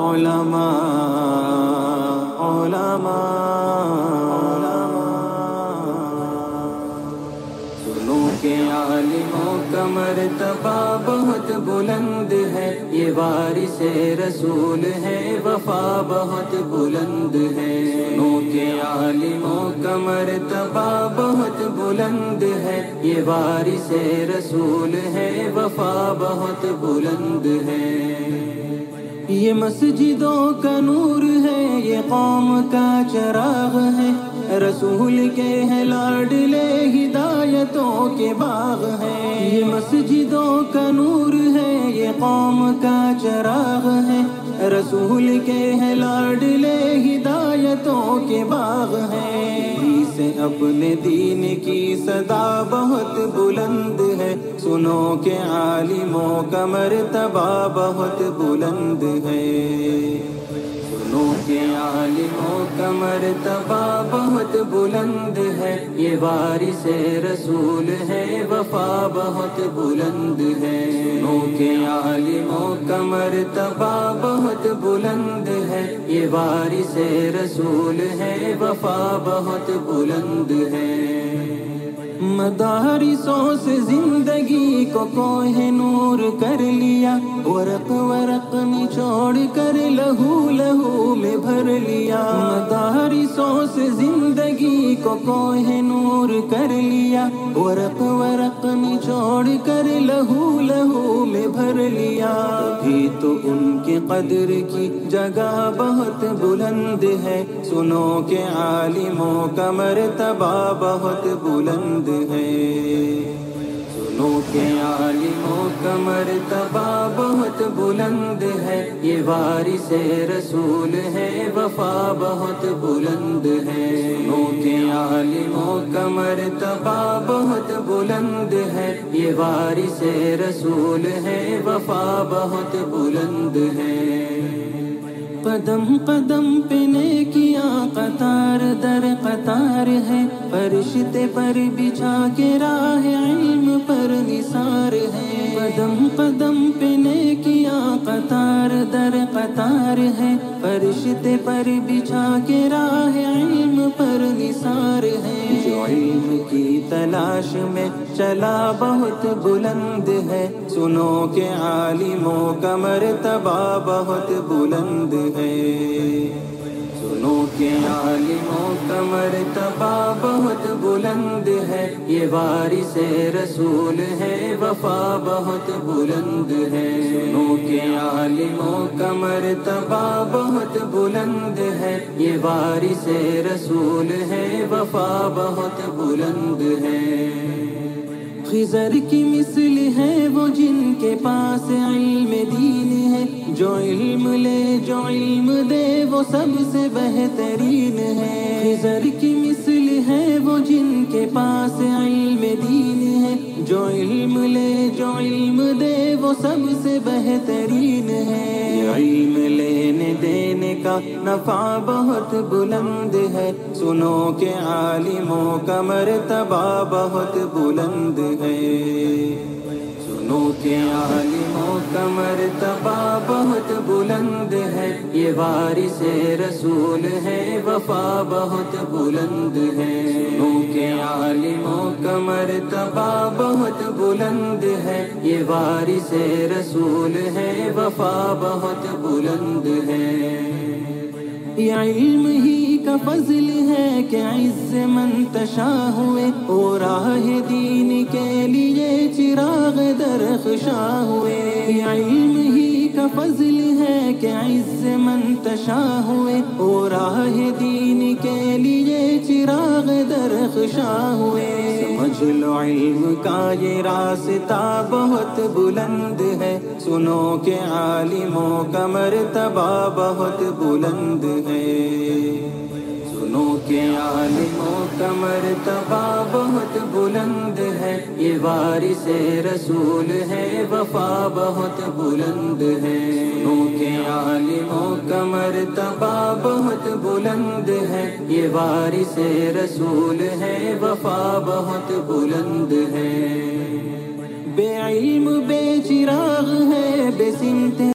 علماء سنو کہ عالموں کا مرتبہ بہت بلند ہے، یہ وارث رسول ہے، وفا بہت بلند ہے۔ سنو کہ عالموں کا مرتبہ بہت بلند ہے، یہ وارث رسول ہے، وفا بہت بلند ہے۔ یہ مسجدوں کا نور ہے، یہ قوم کا چراغ ہے، رسول کے ہیں لاڈلے، ہدایتوں کے باغ ہیں۔ یہ مسجدوں کا نور ہے، یہ قوم کا چراغ ہے، رسول کے ہیں لاڈلے، ہدایتوں کے باغ ہیں۔ سے اپنے دین کی صدا بہت بلند ہے، سنو کہ عالموں کا مرتبہ بہت بلند ہے۔ سنو کہ عالموں کا مرتبہ بہت بلند ہے، یہ وارث رسول ہے، وفا بہت بلند ہے۔ سنو کہ عالموں کا مرتبہ بہت بلند ہے، یہ وارث رسول ہے، وفا بہت بلند ہے۔ مدارسوں سے زندگی کو کوہ نور کر لیا، ورق ورق نچوڑ کر لہو لہو میں بھر لیا۔ مدارسوں سے زندگی کو کوہ نور کر لیا، ورق ورق نچوڑ کر لہو لہو میں بھر لیا۔ تبھی تو ان کی قدر کی جگہ بہت بلند ہے، سنو کہ عالموں کا مرتبہ بہت بلند ہے۔ سنو کہ عالموں کا مرتبہ بہت بلند ہے، یہ وارث رسول ہے، وفا بہت بلند ہے۔ سنو کہ عالموں کا مرتبہ بہت بلند ہے، یہ وارث رسول ہے، وفا بہت بلند ہے۔ قدم قدم پہ نیکیاں قطار در قطار ہے، فرشتے پر بچھا کے راہ علم پر نثار ہے۔ قدم قدم پہ نیکیاں قطار در قطار ہے، فرشتے پر بچھا کے راہ علم پر نثار ہے۔ جو علم کی تلاش میں چلا بہت بلند ہے، سنو کہ عالموں کا مرتبہ بہت بلند ہے۔ سنو کہ عالموں کا مرتبہ بہت بلند ہے، یہ وارث رسول ہے، وفا بہت بلند ہے۔ سنو کہ عالموں کا مرتبہ بہت بلند ہے، یہ وارث رسول ہے، وفا بہت بلند ہے۔ خضر کی مثل ہے وہ جن کے پاس علم دین ہے، جو علم لے جو علم دے وہ سب سے بہترین ہے۔ خضر کی مثل ہے وہ جن کے پاس علم دین ہے، جو علم لے جو علم دے وہ سب سے بہترین ہے۔ علم لینے دینے کا نفع بہت بلند ہے، سنو کہ عالموں کا مرتبہ بہت بلند ہے۔ سنو کہ عالموں کا مرتبہ بہت بلند ہے، یہ وارث رسول ہے، وفا بہت بلند ہے۔ سنو کہ عالموں کا مرتبہ بہت بلند ہے، یہ وارث رسول ہے، وفا بہت بلند ہے۔ یہ علم ہی کا فضل ہے کہ عز منتشا ہوئے، اور راہ دین کے لیے چراغ درخشاں ہوئے۔ یہ علم ہی کا فضل ہے کہ عز منتشا ہوئے، اور راہ دین کے لیے چراغ درخشاں ہوئے۔ سمجھ لو علم کا یہ راستہ بہت بلند ہے، سنو کہ عالموں کا مرتبہ بہت بلند ہے۔ سنو کہ عالموں کا مرتبہ بہت بلند ہے، یہ وارث رسول ہے، وفا بہت بلند ہے۔ سنو کہ عالموں کا مرتبہ بہت بلند ہے، یہ وارث رسول ہے، وفا بہت بلند ہے۔ بے علم بے چراغ ہے، بے سمت